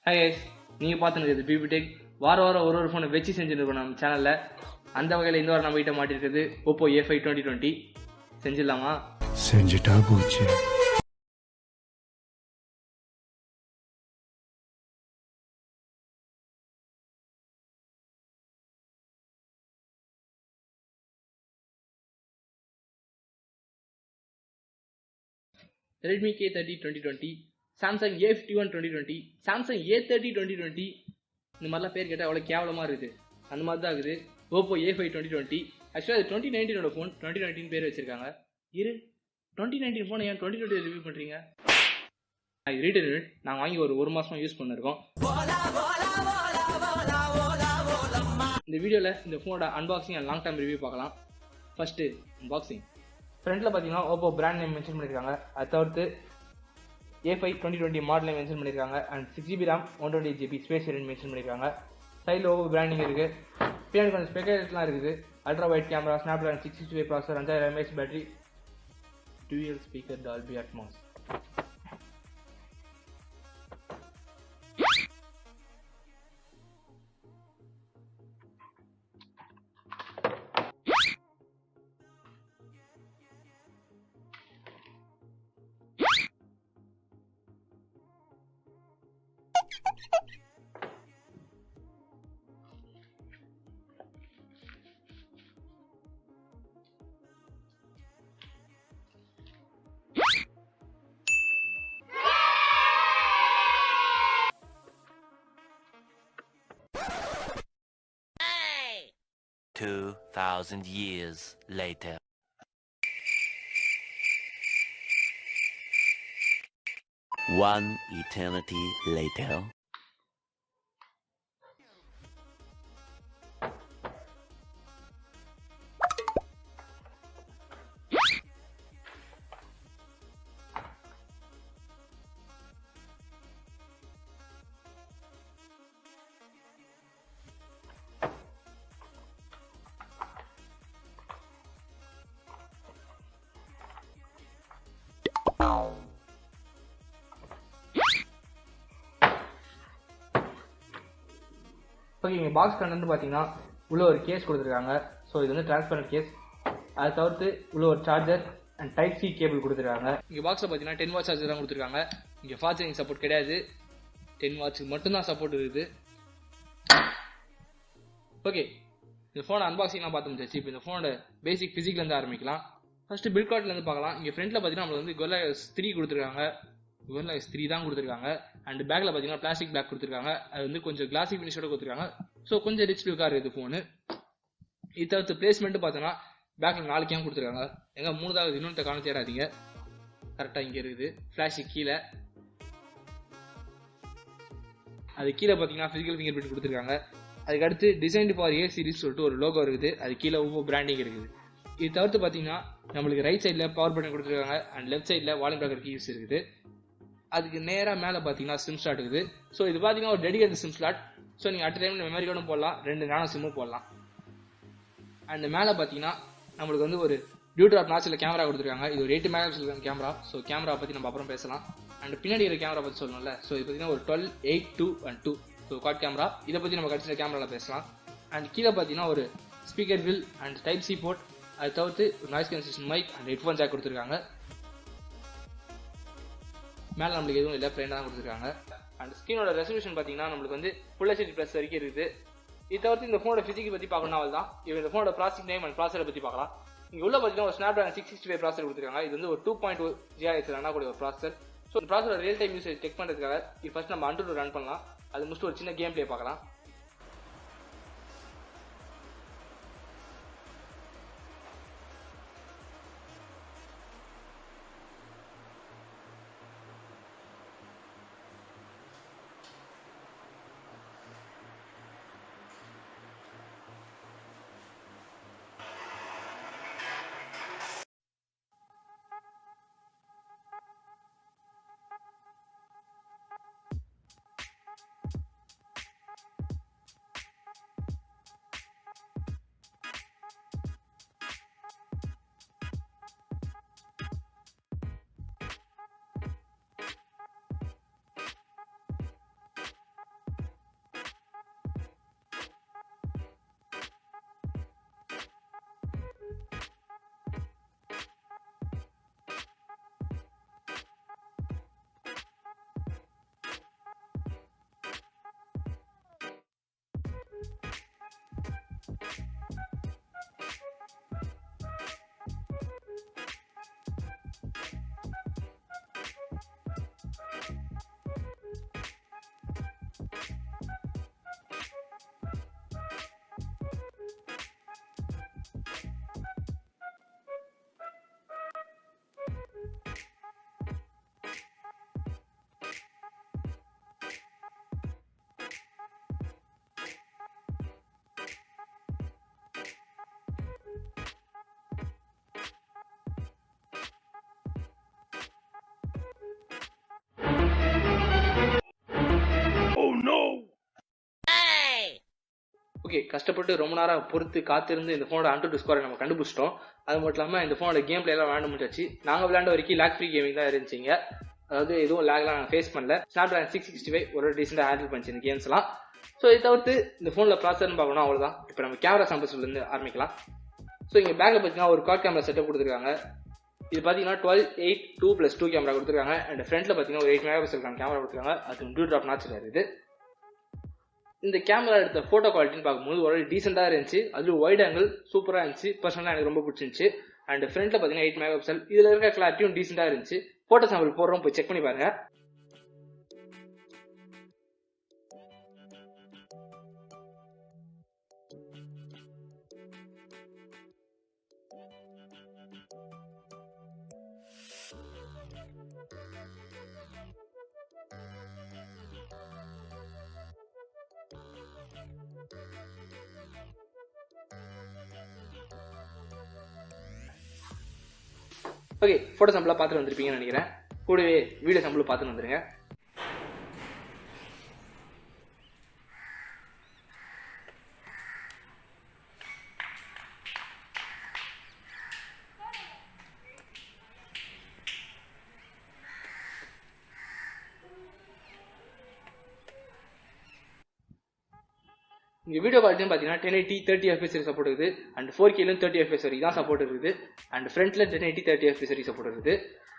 Hi guys, நீங்க பாத்துக்கிறது BP tech. வாரம் ஒரு ஃபோனை வெச்சு செஞ்சுருக்கோம் நம்ம சேனல்ல. அந்த வகையில் இந்த வாரம் நம்ம கிட்ட மாட்டிருக்கிறது oppo a5 2020. செஞ்சிடலாமா? செஞ்சுட்டா போச்சு. Redmi K30 2020, Samsung A51 2020, Samsung A30 2020. இந்த மாதிரிலாம் பேர் கேட்டால் அவ்வளோ கேவலமாக இருக்குது. அந்த மாதிரி தான் இருக்குது oppo a5 2020. ஆக்சுவலாக அது 2019 ஃபோன், 2019 பேர் வச்சிருக்காங்க. 2019 ஃபோனை ஏன் 2020 ரிவ்யூ பண்ணுறீங்க? இது ரீட்டைல் யூனிட். நாங்கள் வாங்கி ஒரு மாதமாக யூஸ் பண்ணிருக்கோம். இந்த வீடியோவில் இந்த ஃபோனோட unboxing and long term review பார்க்கலாம். First unboxing. ஃப்ரண்ட்டில் பார்த்தீங்கன்னா oppo பிராண்ட் நேம் மென்ஷன் பண்ணியிருக்காங்க. அதை தவிர்த்து a5 2020 மாடல் மென்ஷன் பண்ணியிருக்காங்க. And 6GB RAM 128GB space variant mention பண்ணியிருக்காங்க. சைடில் oppo பிராண்டிங் இருக்குது. பின்னாடி கொஞ்சம் ஸ்பெக்கேட்ஸ்லாம் இருக்குது. Ultra wide camera, Snapdragon 665 processor, 5000 mAh battery, dual speaker, Dolby Atmos. Two 2,000 years later. One eternity later. Okay, இங்கே பாக்ஸ் கண்டென்ட் பார்த்தீங்கன்னா உள்ள ஒரு கேஸ் கொடுத்துருக்காங்க. ஸோ இது வந்து டிரான்ஸ்பரண்ட் கேஸ். அதை தவிர்த்து உள்ள ஒரு charger and type C cable கொடுத்துருக்காங்க. இங்கே பாக்ஸில் பார்த்தீங்கன்னா 10 வாட்ஸ் சார்ஜர் தான் கொடுத்துருக்காங்க. இங்கே ஃபாஸ்ட் சார்ஜிங் சப்போர்ட் கிடையாது. 10 வாட்ஸுக்கு மட்டும்தான் சப்போர்ட் இருக்குது. ஓகே, இந்த ஃபோனை அன்பாக்சிங்லாம் பார்த்து முடிச்சாச்சு. இப்போ இந்த ஃபோனோட பேசிக் ஃபிசிக்லேருந்து ஆரம்பிக்கலாம். ஃபர்ஸ்ட் பில்ட் குவாலிட்டிலேருந்து பார்க்கலாம். இங்கே ஃப்ரண்ட்டில் பார்த்தீங்கன்னா நம்மளுக்கு வந்து Gorilla Glass 3 கொடுத்துருக்காங்க. Gorilla Glass 3 தான் கொடுத்துருக்காங்க. அண்ட் பேக்கில் பார்த்தீங்கன்னா பிளாஸ்டிக் பேக் கொடுத்துருக்காங்க. அது வந்து கொஞ்சம் கிளாசி ஃபினிஷோட கொடுத்துருக்காங்க. ஸோ கொஞ்சம் ரிச் லுக்காக இருக்குது ஃபோனு. இது தவிர்த்து பிளேஸ்மெண்ட்டு பார்த்தோன்னா பேக்கில் 4 கேம் கொடுத்துருக்காங்க. எங்கே 3 தான் இன்னொன்று காண தேடாதீங்க. கரெக்டாக இங்கே இருக்குது. ஃப்ளாஷு கீழே, அது கீழே பார்த்தீங்கன்னா ஃபிசிக்கல் ஃபிங்கர் பிரிண்ட் கொடுத்துருக்காங்க. அதுக்கு அடுத்து டிசைன்டு ஃபார் ஏ சீரிஸ் சொல்லிட்டு ஒரு லோகோ இருக்குது. அது கீழே oppo பிராண்டிங் இருக்குது. இது தவிர்த்து பார்த்தீங்கன்னா நம்மளுக்கு ரைட் சைடில் பவர் பட்டன் கொடுத்துருக்காங்க. அண்ட் லெஃப்ட் சைடில் வால்யூம் ப்ராக்கர் கீஸ் இருக்குது. அதுக்கு நேராக மேலே பார்த்தீங்கன்னா சிம் ஸ்லாட் இருக்குது. ஸோ இது பார்த்தீங்கன்னா ஒரு டெடிகேட்டட் சிம் ஸ்லாட். ஸோ நீங்கள் அட் டைம் மெமரி கார்டும் போடலாம், 2 நானோ சிம்மும் போடலாம். அண்ட் மேலே பார்த்தீங்கன்னா நம்மளுக்கு வந்து ஒரு டியூட்ராப் நாச்சில் கேமரா கொடுத்துருக்காங்க. இது ஒரு 80 மெகாபிக்சல் கேமரா. ஸோ கேமரா பற்றி நம்ம அப்புறம் பேசலாம். அண்ட் பின்னாடி இருக்கிற கேமரா பற்றி சொல்லணும்ல. ஸோ இது பார்த்தீங்கன்னா ஒரு 12, 8, 2 and 2. So quad camera. இதை பற்றி நம்ம கடைசியில் கேமராவில் பேசலாம். அண்ட் கீழே பார்த்தீங்கன்னா ஒரு ஸ்பீக்கர் வில் அண்ட் டைப் சி போர்ட். அது தவிர்த்து ஒரு noise cancellation mic and headphone jack கொடுத்துருக்காங்க. மேலே நம்மளுக்கு எதுவும் இல்லை, பிளைனாக தான் கொடுத்துருக்காங்க. அண்ட் ஸ்க்ரீனோட ரெசல்யூஷன் பார்த்தீங்கன்னா நம்மளுக்கு வந்து ஃபுல் ஹெச்டி ப்ளஸ் வரைக்கும் இருக்குது. இது தவிர்த்து இந்த ஃபோனோட ஃபிசிக்கை பற்றி பார்க்கணும் தான். இப்போ இந்த ஃபோனோட ப்ராசஸிங் டைம் அண்ட் ப்ராசரை பற்றி பார்க்கலாம். இங்கே உள்ள பார்த்தீங்கன்னா ஒரு ஸ்னாப்டிராகன் 665 ப்ராசர் கொடுத்துருக்காங்க. இது வந்து ஒரு 2.2 GHz ரன் ஆகக்கூடிய ஒரு ப்ராசர். ஸோ இந்த ப்ராசரோட ரியல் டைம் யூசேஜ் செக் பண்ணுறதுக்காக இது ஃபர்ஸ்ட் நம்ம Antutu ரன் பண்ணலாம். அது முடிச்சுட்டு ஒரு சின்ன கேம் பிளே பார்க்கலாம். ஓகே, கஷ்டப்பட்டு ரொம்ப நேரம் பொறுத்து காத்திருந்து இந்த ஃபோனோட அன்டு ஸ்கோரை நம்ம கண்டுபிடிச்சிட்டோம். அது மட்டும் இல்லாமல் இந்த ஃபோனோட கேம் பிளே எல்லாம் விளையாட முடிஞ்சாச்சு. நாங்கள் விளையாண்ட வரைக்கும் லேக் ஃப்ரீ கேமிங் தான் இருந்துச்சிங்க. அதாவது எதுவும் லேக்லாம் நாங்கள் ஃபேஸ் பண்ணல. ஸ்னாப்டிராகன் 665 ஒரு டீசெண்டாக ஹேண்டில் பண்ணிச்சு இந்த கேம்ஸ்லாம். ஸோ இதை தவிர்த்து இந்த ஃபோனில் ப்ராசர்னு பார்க்கணும், அவ்வளோதான். இப்போ நம்ம கேமரா சாம்பிள்ஸ்லேருந்து ஆரம்பிக்கலாம். ஸோ இங்கே பேக்கில் பார்த்தீங்கன்னா ஒரு கார்ட் கேமரா செட்டப் கொடுத்துருக்காங்க. இது பார்த்தீங்கன்னா 12:8:2+2 கேமரா கொடுத்துருக்காங்க. அண்ட் ஃப்ரண்ட்டில் பார்த்தீங்கன்னா ஒரு 8 மெகா பிக்சல் கேமரா கொடுத்துருக்காங்க. அது டூ ட்ராப் நாச்சில் இருக்குது. இந்த கேமரா எடுத்த ஃபோட்டோ குவாலிட்டின்னு பார்க்கும்போது ஒரு டீசெண்டாக இருந்துச்சு. அது வைட் ஆங்கிள் சூப்பராக இருந்துச்சு. பர்சனலாக எனக்கு ரொம்ப பிடிச்சிருந்துச்சு. அண்ட் ஃப்ரண்ட்டில் பார்த்தீங்கன்னா 8 மெகா பிக்சல். இதில் இருக்க கிளாரிட்டியும் டீசெண்டாக இருந்துச்சு. ஃபோட்டோ சாம்பிள் போடுறோம், போய் செக் பண்ணி பாருங்க. ஓகே, ஃபோட்டோ சாம்பிளாக பார்த்துட்டு வந்திருப்பீங்கன்னு நினைக்கிறேன். கூடவே வீடியோ சாம்பிள் பார்த்துட்டு வந்துருங்க. இங்கே வீடியோ குவாலிட்டின்னு பார்த்தீங்கன்னா 1080 30 FPS சப்போர்ட் இருக்குது. அண்ட் 4Kலும் 30 FPS வரைக்கும் தான் சப்போர்ட் இருக்குது. அண்ட் ஃப்ரண்ட்டில் 1080 30 FPS வரைக்கும் சப்போர்ட் இருக்குது.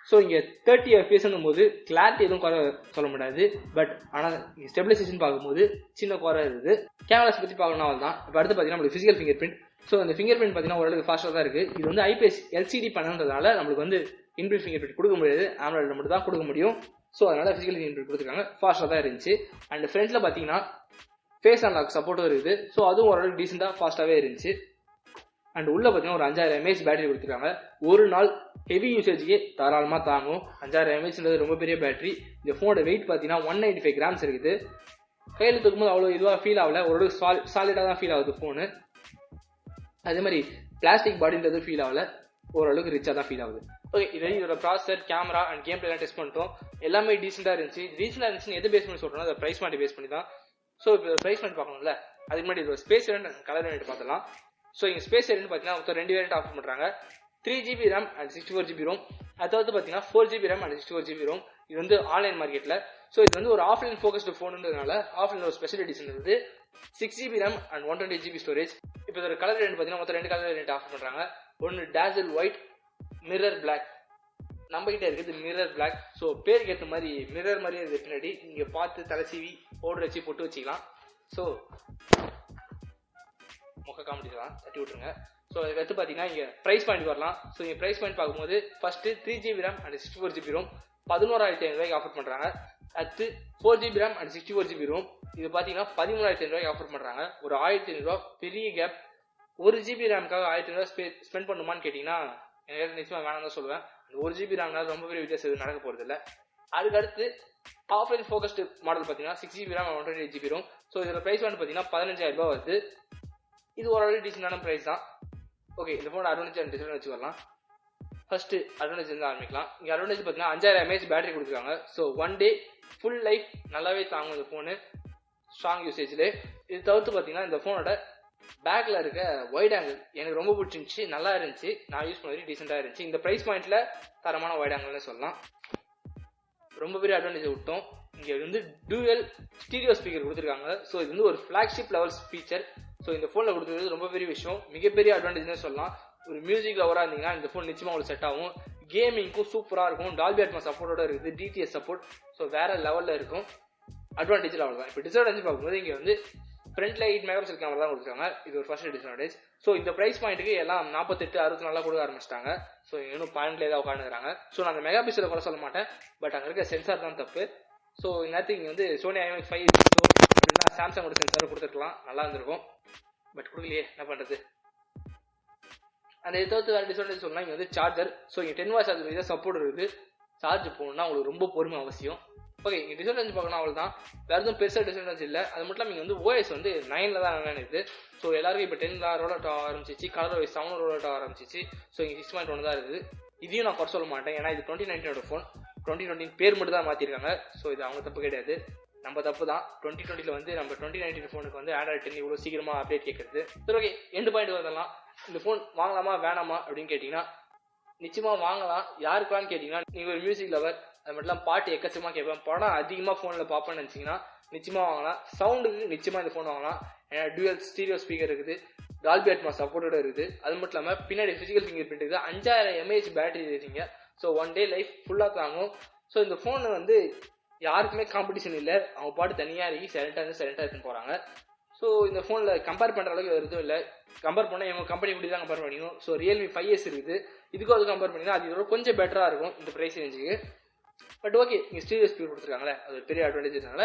ஸோ இங்கே 30 FPSன்னும் போது கிளாரிட்டி எதுவும் குறை சொல்ல முடியாது. பட் ஆனால் ஸ்டெபிலைசேஷன் பார்க்கும்போது சின்ன குறை இருக்குது. கேமராஸ் பற்றி பார்க்கணும், அவள் தான். இப்போ அடுத்து பார்த்தீங்கன்னா நம்மளுக்கு ஃபிசிக்கல் ஃபிங்கர் பிரிண்ட். ஸோ அந்த ஃபிங்கர் பிரிண்ட் பார்த்தீங்கன்னா ஓரளவுக்கு ஃபாஸ்ட்டாக தான் இருக்குது. இது வந்து IPS LCD பண்ணுறதுனால நம்மளுக்கு வந்து இன்பில்ட் ஃபிங்கர் பிரிண்ட் கொடுக்க முடியாது. ஆண்ட்ராய்டில் மட்டும் தான் கொடுக்க முடியும். ஸோ அதனால் ஃபிசிக்கல் ஃபிங்கர் பிரிண்ட் கொடுத்துருக்காங்க. ஃபாஸ்ட்டாக தான் இருந்துச்சு. அண்ட் ஃப்ரண்ட்டில் பார்த்தீங்கன்னா ஃபேஸ் அன்லாக் சப்போர்ட்டும் இருக்குது. ஸோ அதுவும் ஓரளவுக்கு டீசெண்டாக ஃபாஸ்ட்டாகவே இருந்துச்சு. அண்ட் உள்ளே பார்த்தீங்கன்னா ஒரு 5000 mAh பேட்டரி கொடுத்துருக்காங்க. ஒரு நாள் ஹெவி யூசேஜுக்கே தாராளமாக தாங்கும். 5000 mAhன்றது ரொம்ப பெரிய பேட்டரி. இந்த ஃபோனோட வெயிட் பார்த்தீங்கன்னா 195 grams இருக்குது. கையில் தூக்கும்போது அவ்வளோ இதுவாக ஃபீல் ஆகல. ஓரளவுக்கு சாலிடாக தான் ஃபீல் ஆகுது ஃபோனு. அதே மாதிரி பிளாஸ்டிக் பாடின்றது ஃபீல் ஆகல. ஓரளவுக்கு ரிச்சாக தான் ஃபீல் ஆகுது. ஓகே, இதோட ப்ராசஸர், கேமரா அண்ட் கேம் பிளேலாம் டெஸ்ட் பண்ணிட்டோம். எல்லாமே டீசெண்டாக இருந்துச்சு. டீசெண்டாக இருந்துச்சுன்னு எது பேஸ் பண்ணி சொல்கிறோன்னா அதை ப்ரைஸ் மாட்டி பேஸ் பண்ணி தான். ஸோ இப்போ ப்ரைஸ் பண்ணி பார்க்கணும்ல, அதுக்கு முன்னாடி இதோட ஸ்பேஸ் வேரியன்ட் கலர் வேரியன்ட் பார்த்துலாம். ஸோ இங்கே ஸ்பேஸ் வேரியன்ட் பார்த்தீங்கன்னா மொத்தம் 2 வேரியன்ட் ஆஃபர் பண்ணுறாங்க. 3GB RAM and 64GB ROM. அதாவது பார்த்தீங்கன்னா 4GB RAM and 64GB ROM. இது வந்து ஆன்லைன் மார்க்கெட்டில். ஸோ இது வந்து ஒரு ஆஃப்லைன் ஃபோக்கஸ்டு ஃபோனுன்றதுனால ஆஃப்லைன் ஒரு ஸ்பெஷல் எடிஷன் இருக்குது. 6GB RAM and 128GB storage. இப்போ இதோட கலர் வேரியன்ட் பார்த்தீங்கன்னா மொத்தம் 2 கலர் வேரியன்ட் ஆஃபர் பண்ணுறாங்க. ஒன்று டேசல் ஒயிட், மிரர் பிளாக். நம்ம கிட்ட இருக்குது மிரர் பிளாக். ஸோ பேருக்கு ஏற்ற மாதிரி மிரர் மாதிரியே இருக்குது. பின்னாடி இங்கே பார்த்து தலை சீவி பவுடர் வச்சு போட்டு வச்சுக்கலாம். ஸோ முக காமெடிலாம் தட்டி விட்டுருங்க. ஸோ அதுக்கடுத்து பார்த்தீங்கன்னா இங்கே ப்ரைஸ் பாயிண்ட் வரலாம். ஸோ இங்கே ப்ரைஸ் பாயிண்ட் பார்க்கும்போது first 3GB RAM and 64GB ROM 11,500 offer பண்ணுறாங்க. அடுத்து 4GB RAM and 64GB ROM இது பார்த்தீங்கன்னா 13,500 ஆஃபர் பண்ணுறாங்க. ஒரு 1,500 பெரிய கேப். 1GB ரேமுக்காக 1,500 ஸ்பெண்ட் பண்ணுமான்னு கேட்டிங்கன்னா எனக்கு நிச்சயமாக வேணாம் தான் சொல்லுவேன். 1GB ரேம்னால ரொம்ப பெரிய வித்தியாசம் எதுவும் நடக்க போகிறது இல்லை. அதுக்கடுத்து ஆஃப்லைன் ஃபோக்கஸ்டு மாடல் பார்த்தீங்கன்னா 6GB RAM 128GB ROM. So இதோட ப்ரைஸ் வந்து பார்த்தீங்கன்னா 15,000 வருது. இது ஓரளவு டீசெண்டான ப்ரைஸ் தான். ஓகே, இந்த ஃபோன் அட்வான்டேஜ் அண்ட் டிஸ்அட்வான்டேஜ் வச்சு வரலாம். ஃபர்ஸ்ட் அட்வான்டேஜ் வந்து ஆரம்பிக்கலாம். இங்கே அட்வான்டேஜ் பார்த்தீங்கன்னா 5000 mAh பேட்டரி கொடுத்துருக்காங்க. ஸோ 1 day ஃபுல் லைஃப் நல்லாவே தாங்கும் இந்த ஃபோனு ஸ்ட்ராங் யூசேஜில். இது தவிர்த்து பார்த்தீங்கன்னா இந்த ஃபோனோட பேக்கில் இருக்க வைட் ஆங்கிள் எனக்கு ரொம்ப பிடிச்சிருந்துச்சி, நல்லா இருந்துச்சு. நான் யூஸ் பண்ண வரைக்கும் டீசெண்டாக இருந்துச்சு. இந்த ப்ரைஸ் பாயிண்ட்டில் தரமான வைட் ஆங்கிள்னு சொல்லலாம். ரொம்ப பெரிய அட்வான்டேஜ் விட்டோம். இங்கே வந்து டூயல் ஸ்டீரியோ ஸ்பீக்கர் கொடுத்துருக்காங்க. ஸோ இது வந்து ஒரு ஃப்ளாக்ஷிப் லெவல் ஃபீச்சர். ஸோ இந்த ஃபோனில் கொடுத்துருக்கிறது ரொம்ப பெரிய விஷயம், மிகப்பெரிய அட்வான்டேஜ்னு சொல்லலாம். ஒரு மியூசிக் லவராக இருந்தீங்கன்னா இந்த ஃபோன் நிச்சயமாக உங்களுக்கு செட் ஆகும். கேமிங்க்கும் சூப்பராக இருக்கும். டால்பி அட்மாஸ் சப்போர்ட்டோட இருக்குது, DTS சப்போர்ட். ஸோ வேறு லெவலில் இருக்கும். அட்வான்டேஜில் அவ்வளோதான். இப்போ டிஸ்அட்வான்டேஜ் பார்க்கும்போது இங்கே வந்து ஃப்ரண்ட்டில் 8 மெகா பிக்சல் கேமரா தான் கொடுத்துருக்காங்க. இது ஒரு ஃபர்ஸ்ட் டிஸ்அட்வான்டேஜ். ஸோ இந்த ப்ரைஸ் பாயிண்ட்டுக்கு எல்லாம் 48, 64 கொடுக்க ஆரம்பிச்சிட்டாங்க. ஸோ இன்னும் பாயிண்ட்லேயே தான் உட்காந்துக்கிறாங்க. ஸோ நான் அந்த மெகா பிக்சலை கூட சொல்ல மாட்டேன். பட் அங்கே இருக்க சென்சார் தான் தப்பு. ஸோ நேரத்துக்கு இங்கே வந்து சோனி IMX5 அப்படின்னா சாம்சங்கோட சென்சார் கொடுத்துருக்கலாம், நல்லா இருந்திருக்கும். பட் கொடுக்கலையே, என்ன பண்ணுறது. அந்த இதை தவிர்த்து வேறு டிஸ்அட்வான்டேஜ் சொல்லலாம். இங்கே வந்து சார்ஜர். ஸோ இங்கே 10 வாட் சார்ஜர் தான் சப்போர்ட் இருக்குது. சார்ஜ் போகணுன்னா உங்களுக்கு ரொம்ப பொறுமை அவசியம். ஓகே, இங்கே டிஸ்அட்வான்டேஜ் பார்க்கணும், அவ்வளோ தான். வேறு எதுவும் பெருசாக டிஸ்அட்வான்டேஜ் இல்லை. அது மட்டும் இல்லாமல் இங்கே வந்து OS வந்து 9ல் தான் இருக்குது. ஸோ எல்லாருக்கும் இப்போ 10ல் ரோல் அவுட் ஆக ஆரம்பிச்சிச்சு. கலர் OS 7 ரோல் அவுட் ஆக ஆரம்பிச்சிச்சு. ஸோ இங்கே 6.1 தான் இருக்குது. இதையும் நான் குறை சொல்ல மாட்டேன், ஏன்னா இது 2019 ஃபோன். 2020 பேர் மட்டும் தான் மாற்றிருக்காங்க. ஸோ இது அவங்க தப்பு கிடையாது. நம்ம தப்பு தான். 2020 வந்து நம்ம 2019 ஃபோனுக்கு வந்து ஆண்ட்ராய்டு 10 இவ்வளோ சீக்கிரமாக அப்டேட் கேட்குறது. சரி ஓகே, எண்டு பாயிண்ட் வரலாம். இந்த ஃபோன் வாங்கலாமா வேணாமா அப்படின்னு கேட்டிங்கன்னா நிச்சயமாக வாங்கலாம். யாருக்கான்னு கேட்டிங்கன்னா நீங்கள் ஒரு மியூசிக் லவர், அது மட்டும் இல்லாமல் பாட்டு எக்கச்சமாக கேட்பேன், படம் அதிகமாக ஃபோனில் பார்ப்பேன்னு நினச்சிங்கன்னா நிச்சயமாக வாங்கலாம். சவுண்டுக்கு நிச்சயமாக இந்த ஃபோன் வாங்கலாம். ஏன்னா டூயல் ஸ்டீரியோ ஸ்பீக்கர் இருக்குது, டால்பி அட்மாஸ் சப்போர்ட்டோட இருக்குது. அது மட்டும் இல்லாமல் பின்னாடி ஃபிசிக்கல் ஃபிங்கர் பிரிண்ட் இருக்குது, 5000 mAh பேட்டரி இருக்குங்க. ஸோ 1 day லைஃப் ஃபுல்லாக தாங்கும். ஸோ இந்த ஃபோன் வந்து யாருக்குமே காம்படிஷன் இல்லை, அவங்க பாட்டு தனியாக இறங்கி சைலண்டாக எடுத்துன்னு போகிறாங்க. ஸோ இந்த ஃபோனில் கம்பேர் பண்ணுற அளவுக்கு எதுவும் இல்லை. கம்பேர் பண்ணால் இவங்க கம்பெனி இப்படி தான் கம்பேர் பண்ணிக்கணும். ஸோ ரியல்மி 5S இருக்குது, இதுக்கும் அது கம்பேர் பண்ணிங்கன்னா அது இதோட கொஞ்சம் பெட்டராக இருக்கும் இந்த ப்ரைஸ் ரேஞ்சுக்கு. பட் ஓகே, நீங்கள் ஸ்டீரியோ ஸ்பீக்கர் கொடுத்துருக்காங்களே, அது ஒரு பெரிய அட்வான்டேஜ்னால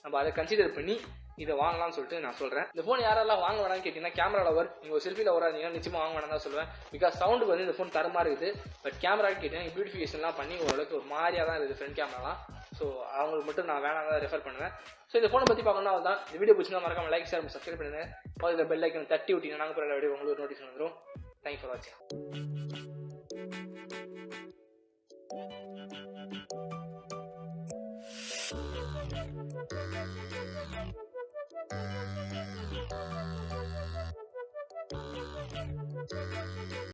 நம்ம அதை கன்சிடர் பண்ணி இதை வாங்கலாம்னு சொல்லிட்டு நான் சொல்கிறேன். இந்த ஃபோன் யாரெல்லாம் வாங்க வேணாம்னு கேட்டிங்கன்னா கேமரா லவர், நீங்கள் ஒரு செல்ஃபி லவராக இருந்தீங்கன்னா நிச்சயமாக வாங்க வேணாம் தான் சொல்லுவேன். பிகாஸ் சவுண்டுக்கு வந்து இந்த ஃபோன் தரமாக இருக்குது. பட் கேமரான்னு கேட்டிங்கன்னா பியூட்டிஃபிகேஷன்லாம் பண்ணி ஓரளவுக்கு ஒரு மாதிரியாக தான் இருக்குது ஃப்ரண்ட் கேமராலாம். ஸோ அவங்களுக்கு மட்டும் நான் வேணாம் தான் ரெஃபர் பண்ணுவேன். ஸோ இந்த ஃபோனை பற்றி பார்க்கணும்னா அவ்வளோ தான். இந்த வீடியோ பிடிச்சிருந்தா மறக்காம லைக் ஷேர் சப்ஸ்கிரைப் பண்ணுங்கள். பக்கத்தில் பெல் ஐக்கன் தட்டி விட்டீங்கன்னா நாங்கள் போகிற வீடியோ உங்களுக்கு நோட்டீஸ் வந்துடும். தேங்க்ஸ் ஃபார் வாட்சிங்.